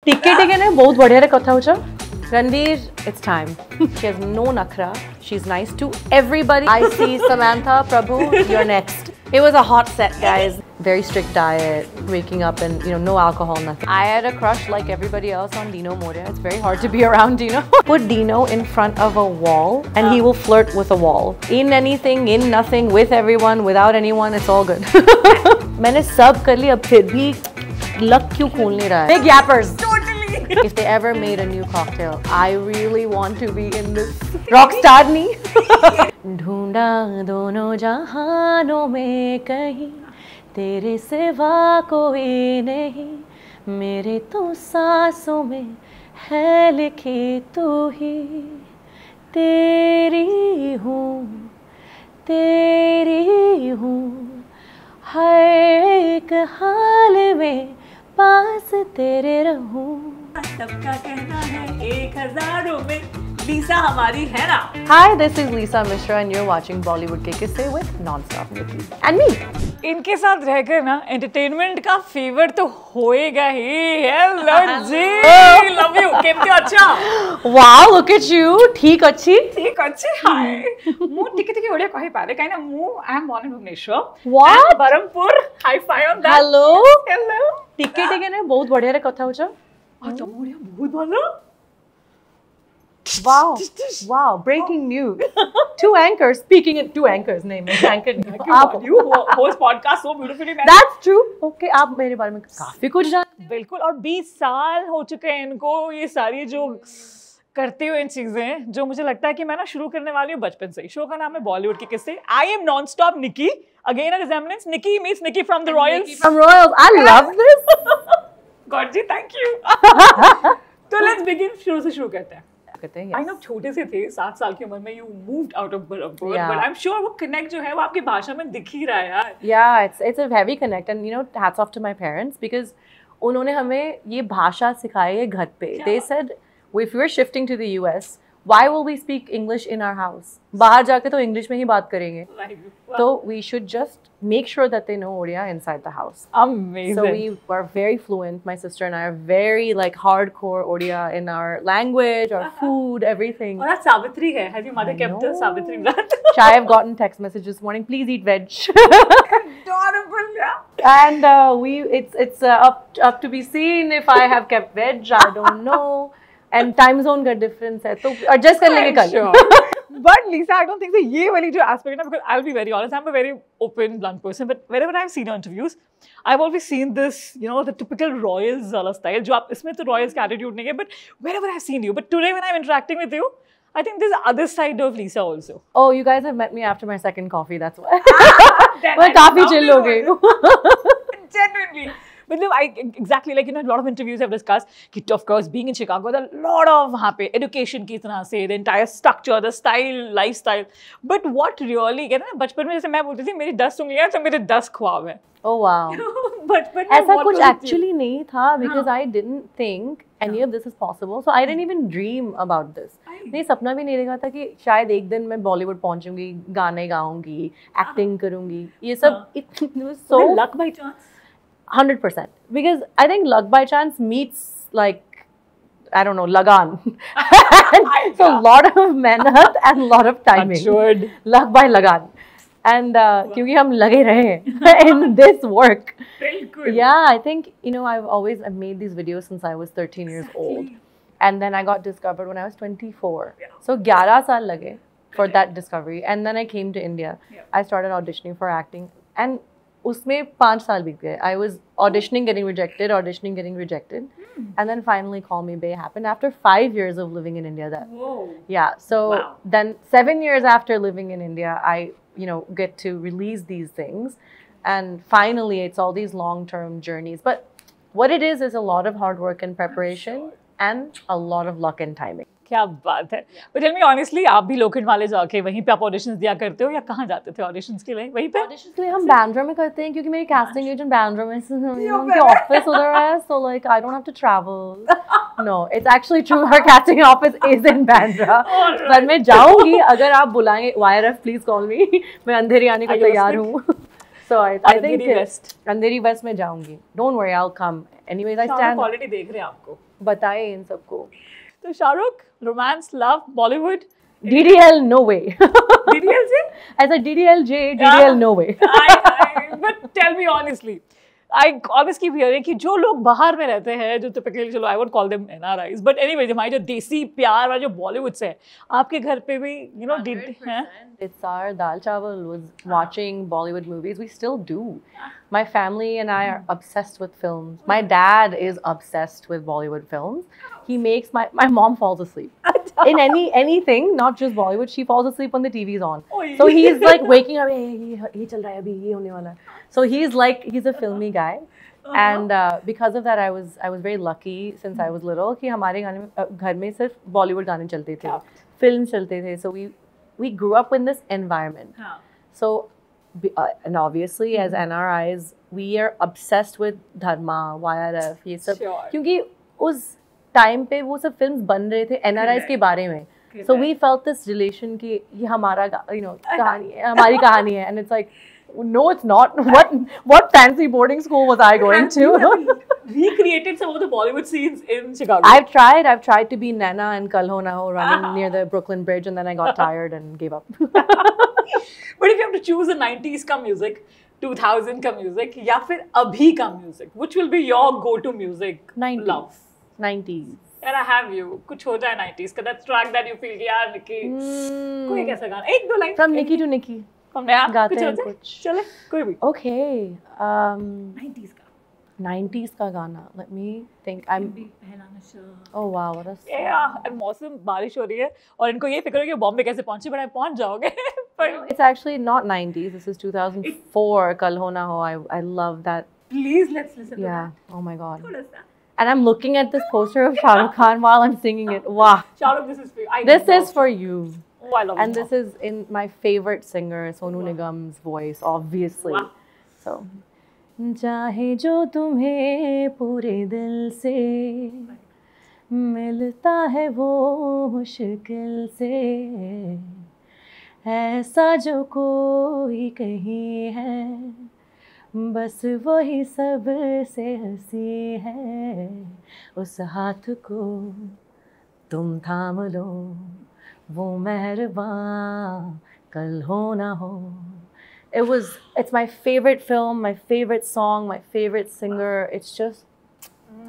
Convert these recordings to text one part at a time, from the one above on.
टिके टिके ने बहुत बढ़िया रे कथा होचा Ranveer, it's time. She has no nakhra. She's nice to everybody. I see Samantha, Prabhu, you're next. It was a hot set, guys. Very strict diet, waking up and, no alcohol, nothing. I had a crush like everybody else on Dino Moria. It's very hard to be around Dino. Put Dino in front of a wall and he will flirt with a wall. In anything, in nothing, with everyone, without anyone, it's all good. मैंने सब कर ली अब फिर भी luck क्यों खोल नहीं रहा है? Big yappers. If they ever made a new cocktail, I really want to be in this rockstar नहीं. ढूंढा दोनों जहानों में कहीं तेरे सिवा कोई नहीं मेरे तो सांसों में है लिखी तू ही तेरी हूँ हर एक हाल में पास तेरे रहूं. सबका कहना है 1000 में लीसा हमारी है ना. Hi, this is Lisa Mishra and you're watching Bollywood के किस्से with Non-Stop Nikki and me. इनके साथ रहकर ना एंटरटेनमेंट का फेवर तो होएगा ही. हेलो जी, लव यू. केमते अच्छा? Wow, look at you. ठीक अच्छी. हाय. मु टिके टिके ओडिया कहि पारे काई ना मु I am born in Bhubaneswar. What? Barampur. High five on that. Hello. टिके टिके ने बहुत बढ़िया रे कथा होचा. अच्छा मोरिया बहुत भलो. Wow, breaking news. Two anchors speaking in two anchors name is anchor. You host podcast so beautifully. That's true. Okay, आप मेरे बारे में काफी कुछ जानते हैं. बिल्कुल. और 20 साल हो चुके हैं इनको ये सारी जो करते हुए इन चीजें जो मुझे लगता है कि मैं ना शुरू करने वाली हूँ बचपन से. शो का नाम है बॉलीवुड के किस्से. I am non stop Nicky. Again a resemblance. Nicky means Nicky from the Royals. From Royals. I love this. God ji thank you. तो लेट्स बिगिन. शुरू से शुरू करते हैं. आई नो छोटे से थे 7 साल की उम्र में you moved out of Barampur but I am sure वो कनेक्ट जो है वो आपकी भाषा में दिख ही रहा है यार. Yeah, it's a heavy connect and hats off to my parents because उन्होंने हमें ये भाषा सिखाई है घर पे. They said if we're shifting to the US, why will we speak English in our house? बाहर जाके तो इंग्लिश में ही बात करेंगे. So we should just make sure that they know Odia inside the house. Amazing. So we were very fluent. My sister and I are very hardcore Odia in our language, our food, everything. और आज सावित्री है. Has your mother kept the Savitri व्रत? I have gotten text messages this morning. Please eat veg. Adorable, yeah. And it's up to be seen if I have kept veg. I don't know. And time zone का difference है तो adjust कर लेंगे कल. But Lisa, I don't think that ये वाली जो aspect है because I'll be very honest, I'm a very open, blunt person. But whenever I've seen your interviews, I've always seen this, the typical royals वाला style. जो आप इसमें तो royals का attitude नहीं है, but whenever I've seen you, but today when I'm interacting with you, I think there's other side of Lisa also. Oh, you guys have met me after my second coffee. That's why. मैं काफी chill हो गई हूँ. Genuinely. But no, exactly like a lot of interviews have discussed that of course being in Chicago, there's a lot of वहाँ पे education की तरह से the entire structure, the style, lifestyle. But what really कहते हैं बचपन में जैसे मैं बोलती थी मेरी 10 उंगलियाँ तो मेरे 10 ख्वाब हैं. Oh wow. बचपन में ऐसा कुछ actually नहीं था because I didn't think any of this is possible. So I didn't even dream about this. नहीं सपना भी नहीं देखा था कि शायद एक दिन मैं बॉलीवुड पहुंचूंगी, गाने गाऊंगी, एक्टिंग करूंगी. ये सब so luck by chance. 100% because I think luck by chance meets I don't know Lagan. So a lot of mehnat and a lot of timing. Luck by Lagan. And क्योंकि हम लगे रहे in this work. Yeah, I think I've made these videos since I was 13 years old, and then I got discovered when I was 24. So 11 साल लगे for that discovery, and then I came to India. I started auditioning for acting, and उसमें 5 साल बीत गए. I was auditioning, getting rejected, and then finally Call Me Bae happened after 5 years of living in India. Yeah, so then 7 years after living in India, I get to release these things, and finally it's all these long-term journeys. But what it is a lot of hard work and preparation and a lot of luck and timing. क्या बात है. But tell me honestly, आप भी लोखंड वाले जाके वहीं पे आप ऑडिशंस दिया करते हो या कहाँ जाते थे ऑडिशंस के लिए? वहीं पे ऑडिशंस के लिए हम बैंड्रा में करते हैं क्योंकि मेरी कास्टिंग एजेंट बैंड्रा में उनके ऑफिस उधर है. So I don't have to travel. No, it's actually true. Her casting office is in Bandra. पर मैं जाऊँगी अगर आप बुलाएंगे. YRF please call me. मैं अंधेरी आने को तैयार हूँ. So I think Andheri West में जाऊँगी. Don't worry, I'll come. Anyways, I stand. Quality देख रहे हैं आपको. बताए इन सबको. तो Shahrukh, romance, love, Bollywood. DDL, no way. DDL से? I said DDLJ, DDL, no way. But tell me honestly, I always keep hearing कि जो लोग बाहर में रहते हैं, जो typically चलो I won't call them NRIs, but anyway, हमारी जो देसी प्यार वाला जो Bollywood से है, आपके घर पे भी, you know, did हैं? It's our Dal Chawal was watching Bollywood movies. We still do. My family and I are obsessed with films. My dad is obsessed with Bollywood films. He makes my mom falls asleep in anything, not just Bollywood. She falls asleep when the TV's on. So he's like waking up. Hey, ye chal raha hai abhi, ye hone wala. So he's a filmy guy, and because of that, I was very lucky since I was little कि हमारे घर में सिर्फ Bollywood गाने चलते थे, films चलते थे. So we grew up in this environment. So and obviously as NRIs we are obsessed with Dharma, YRF, ये सब क्योंकि उस टाइम पे वो सब फिल्म्स बन रहे थे NRIs के बारे में. So we felt this relation कि ये हमारा कहानी है, हमारी कहानी है, and it's like no, it's not. What fancy boarding school was I going to? Recreated some of the Bollywood scenes in Chicago. I've tried to be Naina and Kal Ho Na Ho running near the Brooklyn Bridge, and then I got tired and gave up. But if you have to choose a 90s ka music, 2000 ka music, या फिर अभी का music, which will be your go-to music? 90s. Love. 90s. And I have you. कुछ हो जाए 90s का that track that you feel कि यार निकी कोई कैसा गाना एक दो line From Nikki to Nikki. गाते हैं कुछ चले कोई भी. Okay. 90s का. 90s का गाना. Let me think. Oh wow, what a song. Yeah, and मौसम बारिश हो रही है और इनको ये फिक्र है कि बॉम्बे कैसे पहुंचे, but पहुंच जाओगे. But it's actually not 90s. This is 2004. Kal Ho Na Ho. I love that. Please let's listen to that. Yeah. Oh my God. And I'm looking at this poster of Shah Rukh Khan while I'm singing it. Wow. Shah Rukh, this is for you. This is for you. Oh, I love it. And this is in my favorite singer, Sonu Nigam's voice, obviously. Wow. So, चाहे जो तुम्हें पूरे दिल से मिलता है वो मुश्किल से, ऐसा जो कोई कहीं है बस वही सब से हंसी है, उस हाथ को तुम थाम लो वो मेहरबान कल हो ना हो. It's my favorite film, my favorite song, my favorite singer. It's just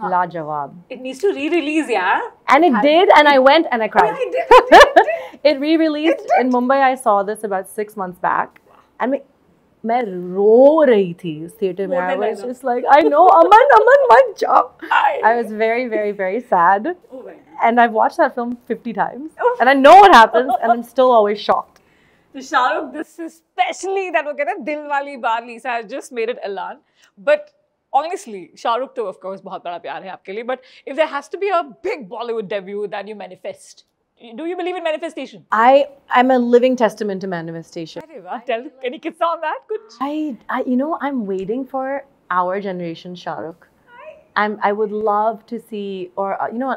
Lajawab. It needs to re-release, yeah. And it did, and I went and I cried. Oh, it did. It re-released in Mumbai. I saw this about 6 months back, and मैं रो रही थी उस theater में. I was just like, I know, Aman, my job. I was very, very, very sad. Oh my God. And I've watched that film 50 times. And I know what happens, and I'm still always shocked. So Shah Rukh, this is especially that वो कहते हैं दिल वाली बात. Lisa has just made it Elan. But honestly, Shah Rukh तो of course बहुत बड़ा प्यार है आपके लिए. But if there has to be a big Bollywood debut that you manifest, do you believe in manifestation? I'm a living testament to manifestation. अरे वाह, tell any kids on that? कुछ? I'm waiting for our generation Shah Rukh. I would love to see, or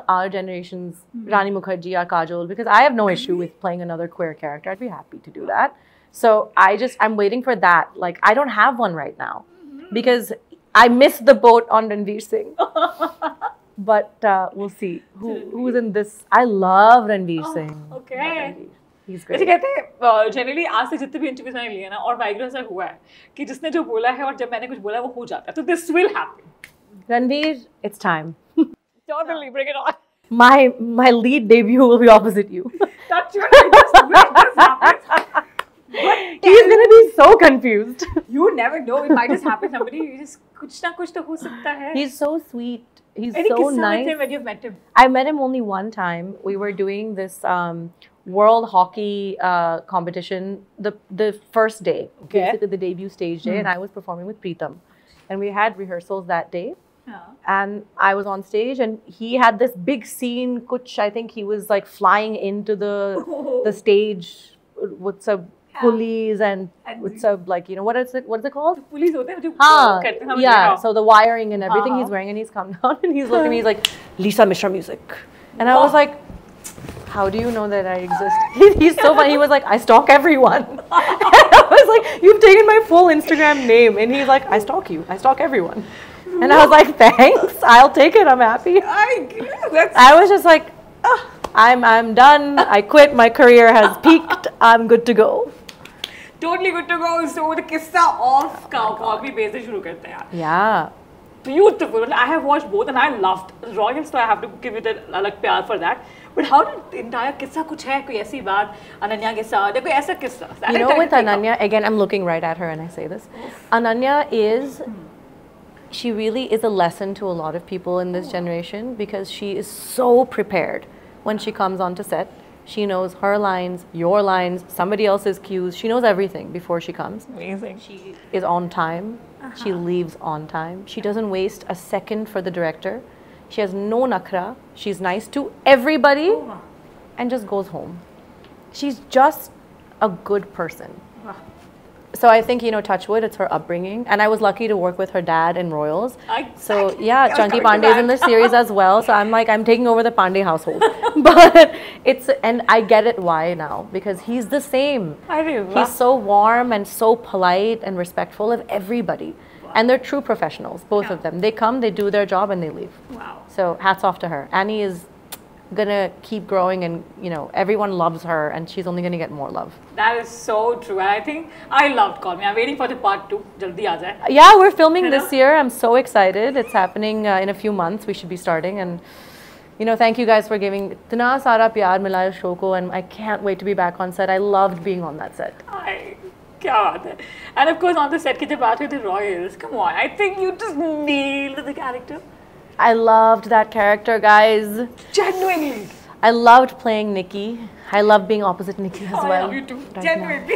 our generation's Rani Mukherjee or Kajol, because I have no issue with playing another queer character. I'd be happy to do that. So I'm waiting for that. Like, I don't have one right now because I missed the boat on Ranveer Singh. But we'll see who's in this. I love Ranveer Singh. Okay. He's great. ऐसे कहते हैं generally आज से जितने भी interviews मैंने लिए ना और माइग्रेन से हुआ है कि जिसने जो बोला है और जब मैंने कुछ बोला वो हो जाता है. तो this will happen. Ranveer, it's time. Totally, bring it on. My lead debut will be opposite you. That's your happen. He's gonna be so confused. You never know. It might just happen. Somebody just कुछ ना कुछ तो हो सकता है. He's so sweet. He's Any so nice. When you've met him? I met him only one time. We were doing this World Hockey competition the first day, basically the debut stage day, and I was performing with Preetam, and we had rehearsals that day. And I was on stage, and he had this big scene. Kuch, I think he was like flying into the stage with some pulleys and with some like what is it called? Pulleys hote hain jo yeah. So the wiring and everything he's wearing, and he's come down and he's looking at me. He's like, Lisa Mishra music, and I was like, how do you know that I exist? He's so funny. He was like, I stalk everyone. And I was like, you've taken my full Instagram name, and he's like, I stalk you. I stalk everyone. And I was like, thanks, I'll take it, I'm happy. I was just like, I'm done, I quit, my career has peaked, I'm good to go. Totally good to go. So the kissa of Cowboy base se shuru karte hain. Yeah. Beautiful. I have watched both and I loved Royals, so I have to give it a like pyar for that. But how did the entire kissa kuch hai koi aisi baat Ananya ke saath koi aisa kissa? You know, with Ananya, again I'm looking right at her and I say this. Ananya is, she really is a lesson to a lot of people in this generation because she is so prepared when she comes onto set. She knows her lines, your lines, somebody else's cues. She knows everything before she comes. Amazing. She is on time. She leaves on time. She doesn't waste a second for the director. She has no nakra. She's nice to everybody and just goes home. She's just a good person. So I think, you know, touch wood, it's her upbringing. And I was lucky to work with her dad in Royals. So yeah, Chunky Pandey is in the series as well. So I'm like, I'm taking over the Pandey household. But it's, and I get it why now, because he's the same. He's so warm and so polite and respectful of everybody. And they're true professionals, both of them. They come, they do their job and they leave. Wow. So hats off to her. Annie is gonna keep growing and, you know, everyone loves her and she's only gonna get more love. That is so true. And I think I loved Call Me. I'm waiting for the part 2. Jaldi aa jaye. Yeah, we're filming this year. I'm so excited. It's happening in a few months. We should be starting. And, you know, thank you guys for giving itna sara pyar mila is show ko, and I can't wait to be back on set. I loved being on that set. And of course, on the set, ki jab baat with the Royals, come on, I think you just nailed the character. I loved that character, guys. Genuinely. I loved playing Nikki. I love being opposite Nikki as well. I love you too. Right. Genuinely.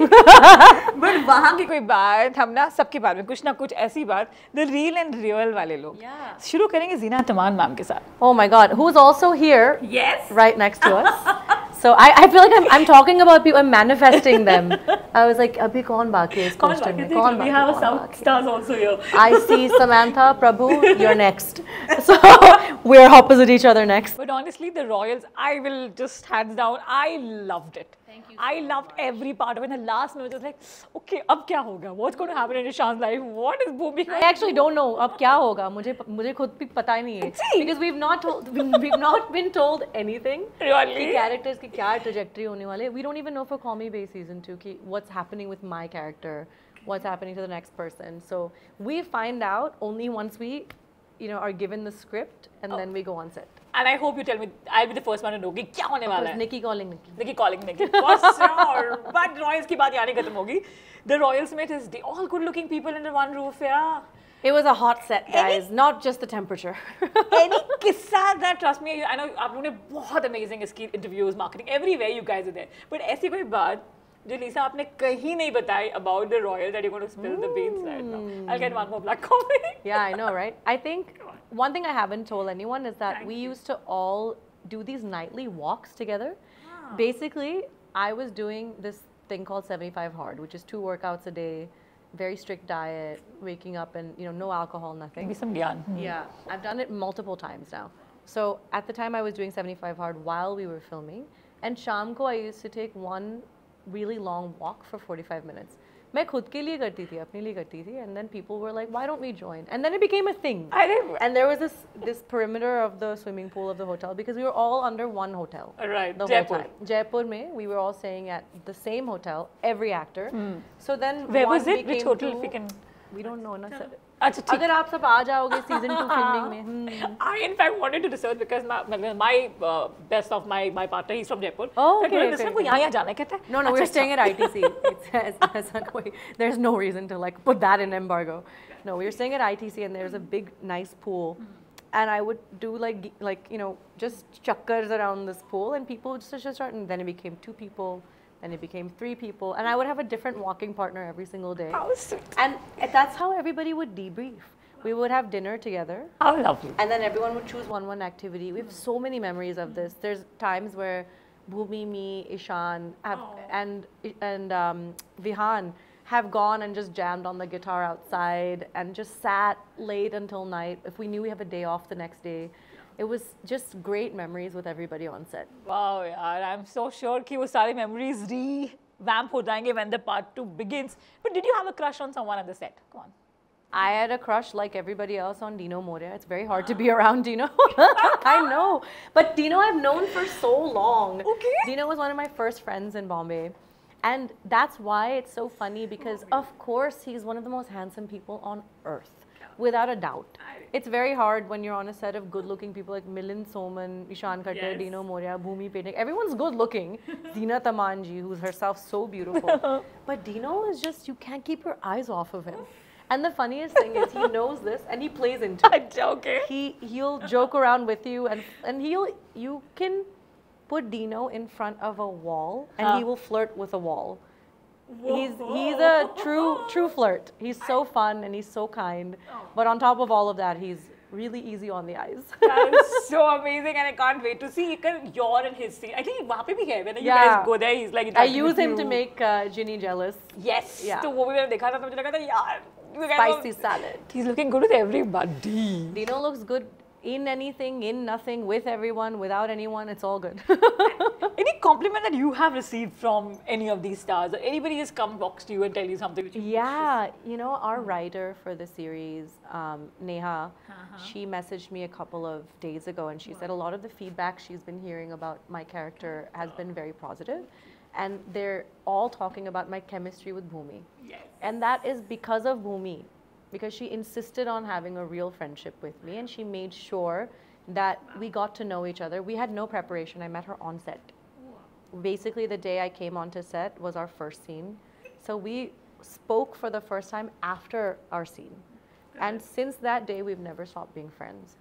But वहाँ की कोई बात हम ना सबके बारे में कुछ ना कुछ ऐसी बात the real and real वाले लोग शुरू करेंगे ज़ीना तमान मैम के साथ. Oh my God, who's also here? Yes. Right next to us. So I feel like I'm talking about people, I'm manifesting them. I was like, abhi kaun baki hai is question mein? Kaun we have a South stars also here. I see Samantha, Prabhu, you're next. So we're opposite each other next. But honestly, the Royals, I will just hands down, I loved it. Thank you. I loved every part of it. And the last minute was like, okay, अब क्या होगा? What's going to happen in Ishan's life? What is Bhumi? I actually don't know अब क्या होगा. मुझे खुद भी पता ही नहीं है. Because we've not been told anything. Really? कि characters की क्या trajectory होने वाले. We don't even know for Call Me Bae season 2 कि what's happening with my character, what's happening to the next person. So we find out only once we, you know, are given the script and then we go on set. And I hope you tell me, I'll be the first one to know कि क्या होने वाला है. Nikki calling Nikki. Nikki calling Nikki. For sure. But Royals की बात यहाँ नहीं खत्म होगी. The Royals में is all good-looking people under one roof, yeah. It was a hot set, guys. Not just the temperature. Any किस्सा that, trust me, I know आप लोगों ने बहुत amazing इसकी interviews, marketing, everywhere you guys are there. But ऐसी कोई बात जो Lisa आपने कहीं नहीं बताई about the Royals that you're going to spill the beans right now. I'll get one more black coffee. Yeah, I know, right? I think one thing I haven't told anyone is that we used to all do these nightly walks together. Basically, I was doing this thing called 75 Hard, which is 2 workouts a day, very strict diet, waking up and, you know, no alcohol, nothing. Maybe some gyan. Yeah, I've done it multiple times now. So at the time I was doing 75 Hard while we were filming, and sham ko I used to take one really long walk for 45 minutes. मैं खुद के लिए करती थी, अपने लिए करती थी, and then people were like, why don't we join? And then it became a thing. And there was this perimeter of the swimming pool of the hotel because we were all under one hotel. Right, the Jaipur. whole time. Jaipur mein, we were all staying at the same hotel, every actor. So then where was it? Which hotel? If we can. We don't know, na sir. अच्छा ठीक. अगर आप सब आ जाओगे season 2 filming में. I in fact wanted to research because my best of my partner, he's from Jaipur. Oh, okay. को यहाँ जाना है कहता है. No, we're staying at ITC. There's no reason to like put that in embargo. No, we were staying at ITC and there's a big nice pool, and I would do like you know just chakkars around this pool, and people would just start, and then it became 2 people. And it became 3 people, and I would have a different walking partner every single day. How sweet. And that's how everybody would debrief. We would have dinner together. How lovely. And then everyone would choose one activity. We have so many memories of this. There's times where Bhumi, me, Ishan, and Vihan have gone and just jammed on the guitar outside and just sat late until night. If we knew we have a day off the next day. It was just great memories with everybody on set. Wow, yaar, I'm so sure कि वो सारे memories revamp हो जाएंगे when the part 2 begins. But did you have a crush on someone on the set? Come on. I had a crush like everybody else on Dino Morea. It's very hard to be around Dino. I know. But Dino I've known for so long. Okay. Dino was one of my first friends in Bombay. And that's why it's so funny because, of course, he's one of the most handsome people on earth. Without a doubt. It's very hard when you're on a set of good-looking people like Milind Soman, Ishan Khatter, Dino Morea, Bhumi Pednik. Everyone's good-looking. Zeenat Amanji, who's herself so beautiful. But Dino is just, you can't keep your eyes off of him. And the funniest thing is he knows this and he plays into it. Okay. He'll joke around with you and you can put Dino in front of a wall and he will flirt with a wall. He's a true flirt. He's so fun and he's so kind. But on top of all of that, he's really easy on the eyes. That is so amazing and I can't wait to see your and his scene. I think वहाँ पे भी है when you guys go there, he's like. I use him to make Ginny jealous. Yes. Yeah. तो वो भी मैंने देखा था तो मुझे लगा था यार. Spicy salad. He's looking good with everybody. Dino looks good in anything, in nothing, with everyone, without anyone. It's all good. Any compliment that you have received from any of these stars, or anybody has come box to you and tell you something? Which yeah, you know, our writer for the series, Neha, she messaged me a couple of days ago and she said a lot of the feedback she's been hearing about my character has been very positive. And they're all talking about my chemistry with Bhumi. Yes. And that is because of Bhumi. Because she insisted on having a real friendship with me and she made sure that we got to know each other. We had no preparation. I met her on set. Basically, the day I came onto set was our first scene. So we spoke for the first time after our scene. And since that day, we've never stopped being friends.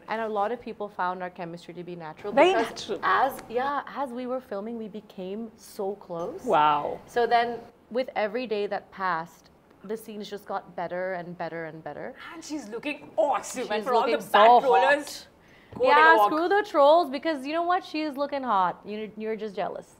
And a lot of people found our chemistry to be natural. Very because natural. As we were filming, we became so close. Wow. So then, with every day that passed, the scenes just got better and better and better. And she's looking awesome. She's and for all the so bad hot. trollers, yeah, screw the trolls because you know what? She is looking hot. You're just jealous.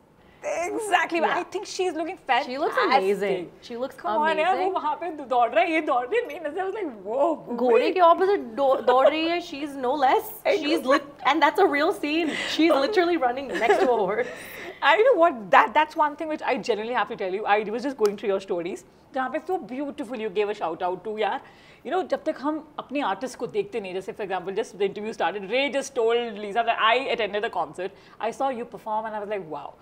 Exactly. Yeah. I think she's looking fantastic. She looks amazing. She looks amazing. वो वहाँ पे दौड़ रहा है, ये दौड़ रही है. मेरी नज़र was like, whoa. घोड़े के opposite दौड़ रही है. She's no less. And that's a real scene. She's literally running next to a horse. And you know what? That's one thing which I generally have to tell you. I was just going through your stories. जहाँ पे so beautiful you gave a shout out to यार. You know, जब तक हम अपने artist को देखते नहीं, जैसे for example, just the interview started, Ray just told Lisa that I attended the concert. I saw you perform and I was like, wow.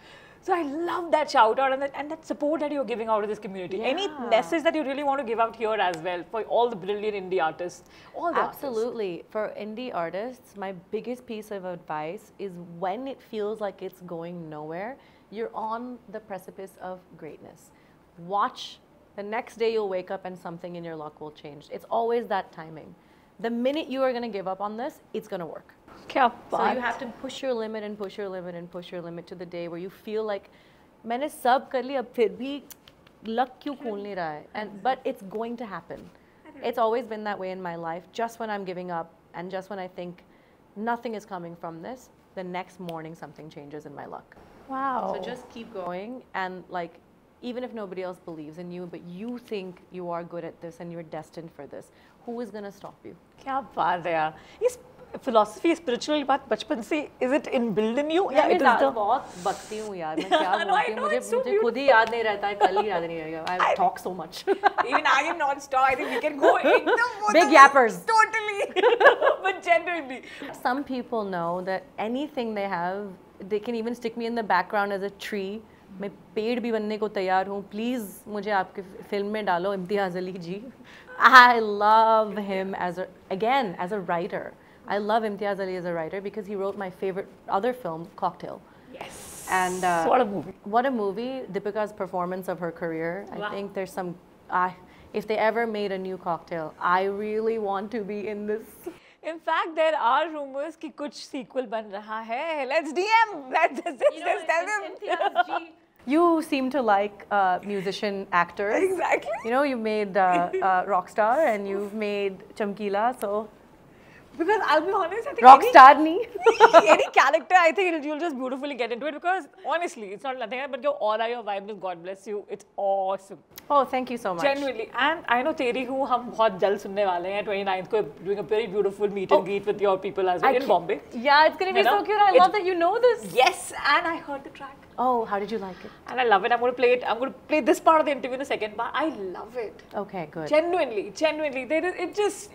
So I love that shout out and that support that you're giving out to this community. Yeah. Any message that you really want to give out here as well for all the brilliant indie artists? Absolutely. Artists. For indie artists, my biggest piece of advice is when it feels like it's going nowhere, you're on the precipice of greatness. Watch. The next day you'll wake up and something in your luck will change. It's always that timing. The minute you are going to give up on this, it's going to work. So you have to push your limit and push your limit and push your limit to the day where you feel like मैंने सब कर लिया अब फिर भी luck क्यों खोल नहीं रहा है? But it's going to happen. It's always been that way in my life. Just when I'm giving up and just when I think nothing is coming from this, the next morning something changes in my luck. Wow. So just keep going and like even if nobody else believes in you, but you think you are good at this and you're destined for this, who is going to stop you? क्या बात है यार. This philosophy, spiritual बात बचपन से is it inbuilt in you? Yeah, it is the बहुत बकती हूँ यार. मैं क्या बोलती हूँ मुझे खुद ही याद नहीं रहता है कल ही याद नहीं रहेगा. I talk so much. Even I am non-stop. I think we can go एकदम big yappers. Totally. But genuinely. Some people know that anything they have, they can even stick me in the background as a tree. मैं पेड़ भी बनने को तैयार हूँ. Please मुझे आपके फिल्म में डालो इम्तियाज़ अली जी. I love him as a writer. I love Imtiaz Ali as a writer because he wrote my favorite other film, Cocktail. Yes. And what a movie. What a movie. Deepika's performance of her career. Wow. I think there's some, if they ever made a new Cocktail, I really want to be in this. In fact, there are rumors कि कुछ sequel बन रहा है. Let's DM. Let's tell them. You seem to like musician actors. Exactly. You know, you made Rockstar and you've made Chamkila, so. Because I'll be honest, I think any character, I think you'll just beautifully get into it because honestly, it's not nothing but your aura, your vibe, God bless you. It's awesome. Oh, thank you so much. Genuinely. And I know Teri who हम बहुत जल्द सुनने वाले हैं 29th को doing a very beautiful meet and greet with your people as well in Bombay. Yeah, it's going to be so cute. I love that you know this. Yes, and I heard the track. Oh, how did you like it? And I love it. I'm going to play it. I'm going to play this part of the interview in the second part. I love it. Okay, good. Genuinely.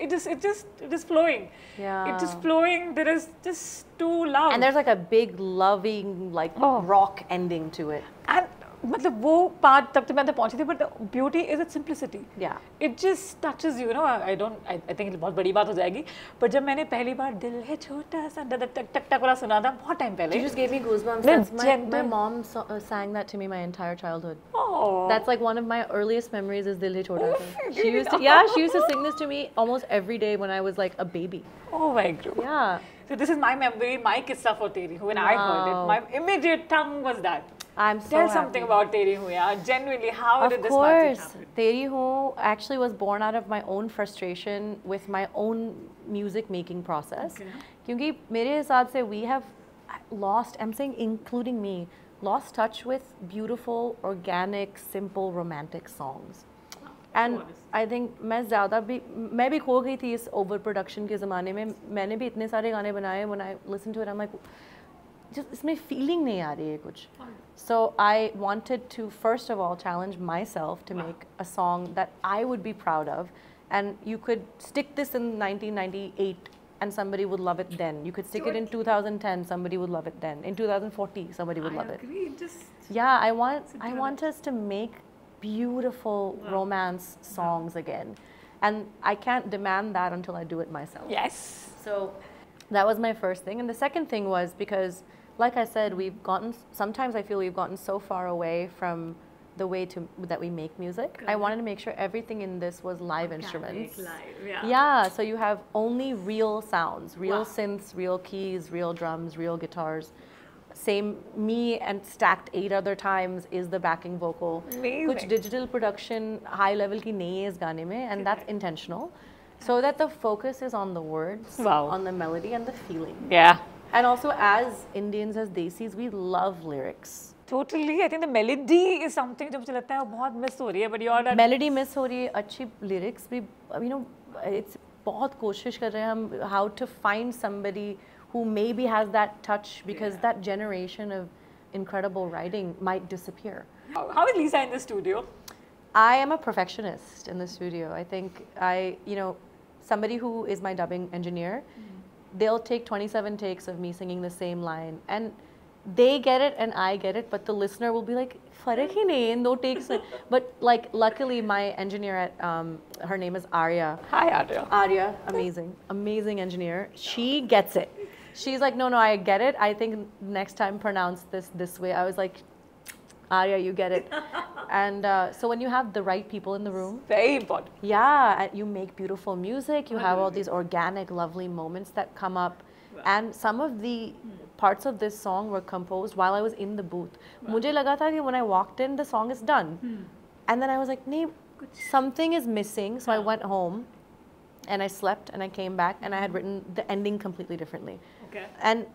It is flowing. Yeah. It is flowing. There is just too love. And there's like a big loving, like rock ending to it. And मतलब वो part तब तक मैं तक पहुंची थी, but the beauty is its simplicity. Yeah. It just touches you, I think बहुत बड़ी बात हो जाएगी, but जब मैंने पहली बार दिल है छोटा सा टक टक टक वाला सुना था बहुत टाइम पहले. You just gave me goosebumps. My mom sang that to me my entire childhood. Oh. That's like one of my earliest memories is Dil Hai Chhota Sa. She used to sing this to me almost every day when I was like a baby. Oh my God. Yeah. So this is my memory, my kissa for Teri Hu, when I heard it. My immediate tongue was that. I'm so Tell something about Teri Hu, yeah. Genuinely, how did this magic happen? Teri Hu actually was born out of my own frustration with my own music making process. Because mere hisab se we have lost, I'm saying including me, lost touch with beautiful, organic, simple, romantic songs. And I think मैं भी खो गई थी इस over production के ज़माने में. मैंने भी इतने सारे गाने बनाए. When I listen to it, I'm like, just इसमें feeling नहीं आ रही है कुछ. So I wanted to first of all challenge myself to make a song that I would be proud of, and you could stick this in 1998 and somebody would love it then. You could stick it in 2010, somebody would love it then. In 2040, somebody would love it. Yeah, I want us to make beautiful romance songs again, and I can't demand that until I do it myself. Yes. So that was my first thing. And the second thing was because, like I said, sometimes I feel we've gotten so far away from the way that we make music. I wanted to make sure everything in this was live instruments. Yeah, so you have only real sounds, real synths, real keys, real drums, real guitars. Same me and stacked 8 other times is the backing vocal. Amazing. Kuch digital production high level ki nahi hai is gaane mein, and that's intentional. So that the focus is on the words, on the melody and the feeling. Yeah. And also as Indians, as Desis, we love lyrics. Totally. I think the melody is something जो मुझे लगता है वो बहुत miss हो रही है, but you're that melody miss हो रही है, अच्छी lyrics भी, it's बहुत कोशिश कर रहे हैं हम how to find somebody who maybe has that touch, because that generation of incredible writing might disappear. How is Lisa in the studio? I am a perfectionist in the studio. I think somebody who is my dubbing engineer, they'll take 27 takes of me singing the same line, and they get it and I get it, but the listener will be like, "Farak hi nahi in 2 takes." But like, luckily, my engineer at her name is Arya. Hi, Arya. Arya, amazing engineer. She gets it. She's like, no, I get it. I think next time pronounce this way. I was like, Arya, you get it. And so when you have the right people in the room, very important. Yeah, you make beautiful music. You have all these organic, lovely moments that come up. And some of the parts of this song were composed while I was in the booth. Mujhe laga tha ki when I walked in, the song is done. And then I was like, nee, something is missing. So I went home and I slept and I came back and I had written the ending completely differently. Okay. And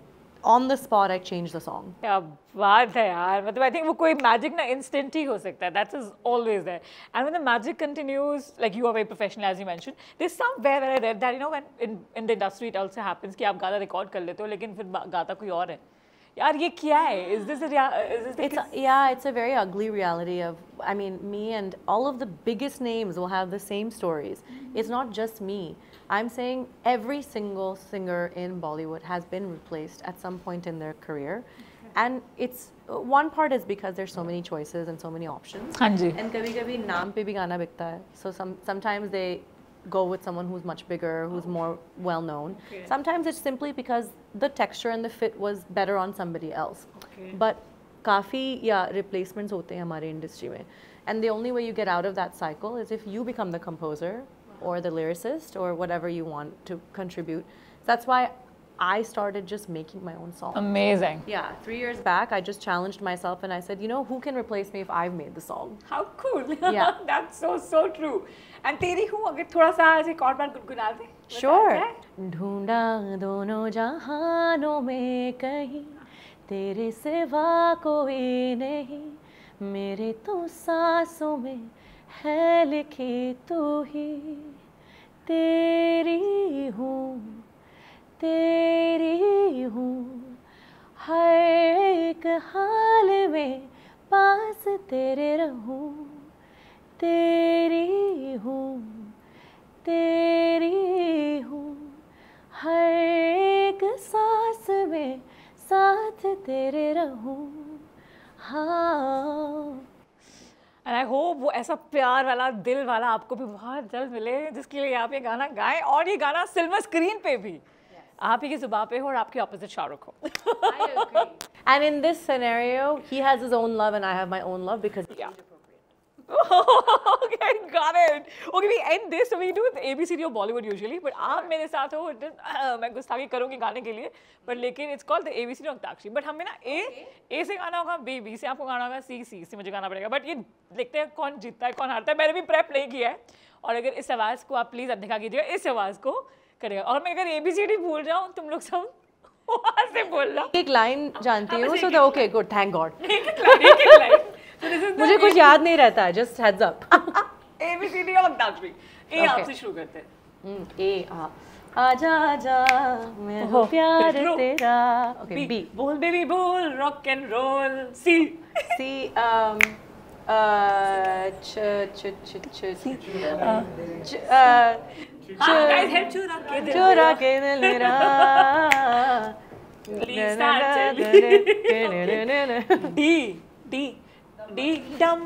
on the spot, I changed the song. क्या बात है यार, मतलब I think वो कोई magic ना instant ही हो सकता है. That is always there. And when the magic continues, like you are very professional as you mentioned, there's somewhere where I read that when in the industry it also happens कि आप गाना record कर लेते हो लेकिन फिर गाता कोई और है. यार ये क्या है? Is this it's a very ugly reality of, I mean, me and all of the biggest names will have the same stories. It's not just me. I'm saying every single singer in Bollywood has been replaced at some point in their career. And it's, one part is because there's so many choices and so many options. And kabhi-kabhi naam pe bhi gana bikta hai. So sometimes they go with someone who's much bigger, who's more well-known. Sometimes it's simply because the texture and the fit was better on somebody else. But काफ़ी replacements होते हैं हमारे industry में. And the only way you get out of that cycle is if you become the composer or the lyricist or whatever you want to contribute. That's why I started just making my own songs. Amazing. Yeah, 3 years back, I just challenged myself and I said, who can replace me if I've made the song? How cool. Yeah. That's so true. And Teri Hu, अगर थोड़ा सा ऐसे एक और बार गुनगुना दे. Sure. ढूंढा दोनों जहानों में कहीं तेरे सिवा कोई नहीं, मेरे तो सांसों में है लिखी तू ही, तेरी हूँ हर एक हाल में पास तेरे रहूं, तेरी हूँ, तेरी हूँ, हर एक सांस में साथ तेरे रहूं, हाँ। And I hope वो ऐसा प्यार वाला दिल वाला आपको भी बहुत जल्द मिले, जिसके लिए आप ये गाना गाएं, और ये गाना सिल्वर स्क्रीन पे भी आप ही की जुबान पे हो और आपके ऑपोजिट शाहरुख हो. I agree. And in this scenario, he has his own love and I have my own love because it's age appropriate. Okay, got it. Okay, we end this. So we do ABCD of Bollywood usually, but आप मेरे साथ हो, मैं गुस्ताखी करूँगी गाने के लिए, पर लेकिन it's called the ABCD of antakshari. But हमें ना A से गाना होगा, B से आपको गाना होगा, C से मुझे गाना पड़ेगा. But ये देखते हैं कौन जीतता है, कौन हारता है. मैंने भी प्रेप नहीं किया है. और अगर इस आवाज़ को आप प्लीज़ अनदेखा कीजिएगा, इस आवाज़ को करेगा. और मैं अगर ABCD भूल जाऊँ, तुम लोग सब वहाँ से बोलना. एक लाइन जानती हूँ, so the okay, good, thank God. एक लाइन. मुझे कुछ याद नहीं रहता है, just heads up. ABCD और अंताक्षरी. A आपसे शुरू करते हैं. A आजा आजा मैं हूँ प्यार तेरा. Okay, B. बोल बेबी बोल, rock and roll. C. चुरा के दिल मेरा. D. Dum.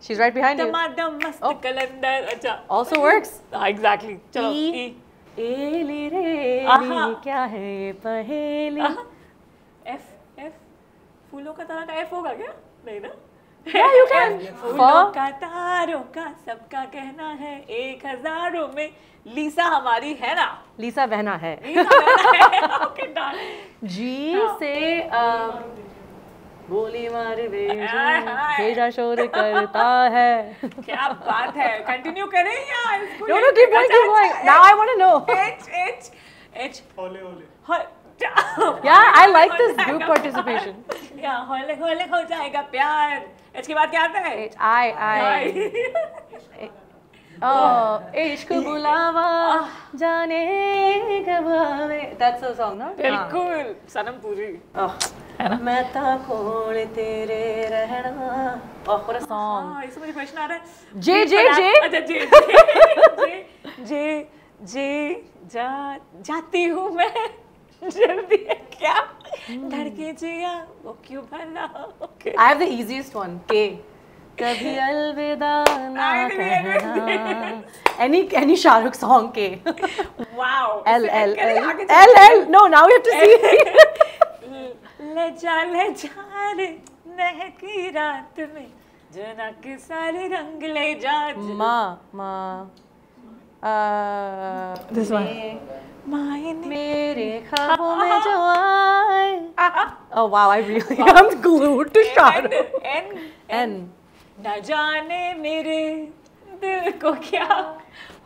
She's right behind you. Damadam mast kalendar. अच्छा. Also works. Exactly. चलो. E. एली रे क्या है ये पहेली. F. फूलों का तारा का F होगा क्या? नहीं ना? Yeah, you can. फूलों का तारों का सबका कहना है 1000 में लीसा हमारी है ना. लीसा बहना है. Okay, done. G से गोली मार भेजा शोर करता है. क्या बात है. कंटिन्यू करें या No, keep going. Now I want to know. H. होले. Yeah, I like this group participation. Yeah, होले होले हो जाएगा प्यार. H के बाद क्या आता है? I. Oh, इश्क बुलावा जाने कब आवे. That's the song, no? बिल्कुल. सनम पूरी. है ना? मैं ताकोड़ तेरे रहना. Oh, what a song. हाँ, इसमें मुझे क्वेश्चन आ रहा है. J. अच्छा, J. जाती हूँ मैं. जल्दी है क्या? धड़के जिया वो क्यों भला. Okay. I have the easiest one. K. कभी अलविदा ना कहना. Any Shahrukh song. K. Wow. L. No, now we have to see. ले जा रे महकी रात में जना के सारे रंग ले जा. माँ This one. मेरे ख्वाबों में जो आए. Oh wow, I'm glued to Shahrukh. N. न जाने मेरे दिल को क्या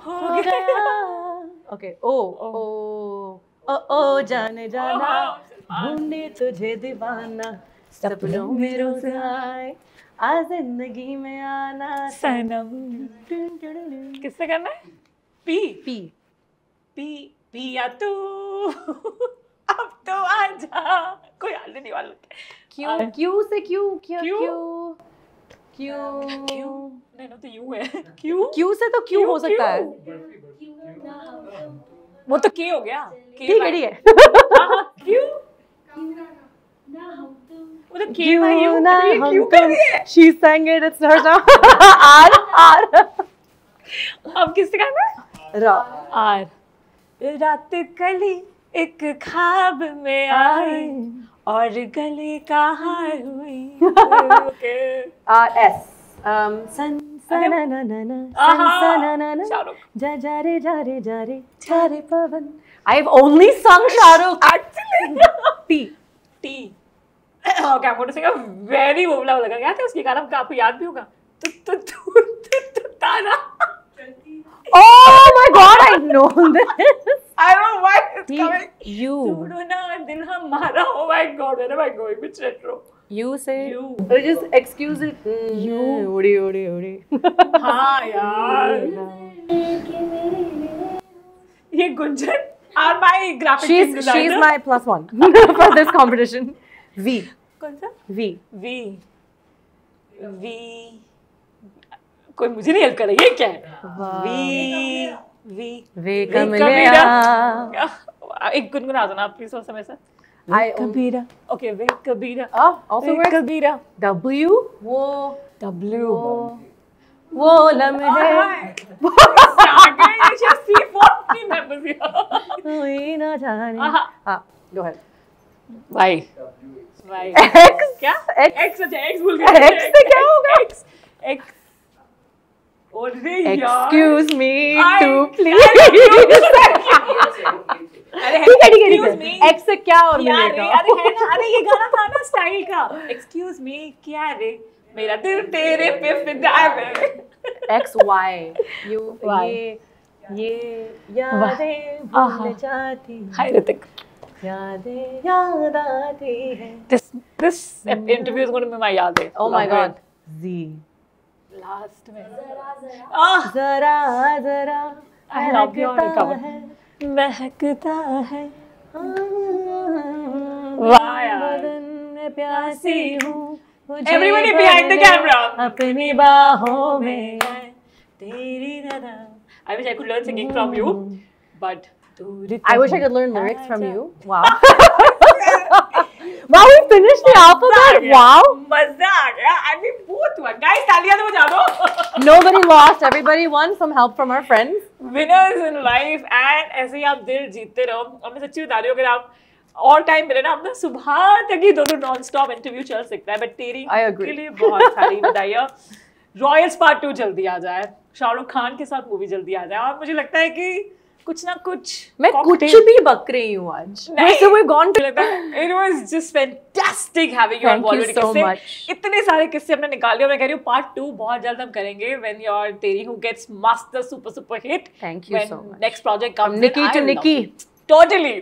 हो गया. Okay. ओ जाने जाना ढूंढे तुझे दीवाना सपनों में रोज आए आ जिंदगी में आना सनम. किससे करना है? P या तू अब तो आजा. कोई याद नहीं वाला. Q से Q. नहीं ना तो U है. Q से तो Q हो सकता है. वो तो K हो गया. ठीक है. Q. वो तो K भाई U ना हम तुम. She sang it. It's her song. R. अब किससे करना है? R. रात कली एक ख्वाब में आई और गले का हार हुई. S. सन सना ना ना ना सना ना ना जा रे पवन. I've only sung Shahrukh. Actually. T. Okay, I'm going to sing a very wobbla लगा. क्या था उसकी गाना आपको याद भी होगा? तारा. Oh my God, I know this. I don't know why it's coming. U. ना दिल हमारा. Oh my God, where am I going? Which retro? You say. U. Just excuse it. U. Odi. हाँ यार. ये Gunjan are my graphic designer. She's my +1 for this competition. V. कौन सा? V. कोई मुझे नहीं हेल्प कर रही है क्या है? वे कमलिया. एक गुनगुना दो ना प्लीज उस समय से. कबीरा. Okay, वे कबीरा. Also works. कबीरा. W. W. वो लम्हे. कोई ना जाने. हाँ, go ahead. Why? X. क्या? X अच्छा X भूल गए. X से क्या होगा? X. Excuse me to please. अरे ठीक है. X से क्या और मिलेगा? अरे ये गाना था ना स्टाइल का. Excuse me क्या रे? मेरा दिल तेरे पे फिदा है. X Y. ये यादें भूल जाती. Hi Ritik. यादें याद आती है. This interview is going to be my यादें. Oh my God. Z. Last में. जरा जरा. I love your recover. महकता है. वाह यार. बदन में प्यासी हूँ. Everybody behind the camera. अपनी बाहों में. तेरी नदा. I wish I could learn singing from you, but I wish I could learn lyrics from you. Wow. Wow, we finished the alphabet. Wow. मजा आ गया. I mean, बहुत हुआ. Guys, तालियां तो बजा दो. Nobody lost. Everybody won. Some help from our friends. Winners in life and ऐसे ही आप दिल जीतते रहो. और मैं सच्ची बता रही हूँ अगर आप और टाइम मिले ना अपना सुबह तक ही दोनों नॉन स्टॉप इंटरव्यू चल सकता है. बट तेरी के लिए बहुत सारी बधाइयाँ. रॉयल्स पार्ट 2 जल्दी आ जाए. शाहरुख खान के साथ मूवी जल्दी आ जाए. और मुझे लगता है कि कुछ ना कुछ मैं कुछ भी बक रही हूँ आज. So we've gone to it was just fantastic having you on Bollywood. Thank you so much. इतने सारे किस्से हमने निकाल लिया. मैं कह रही हूँ पार्ट 2 बहुत जल्द हम करेंगे when your तेरी who gets master super hit. Thank you so much. Next project comes. Nikki to Nikki. Totally.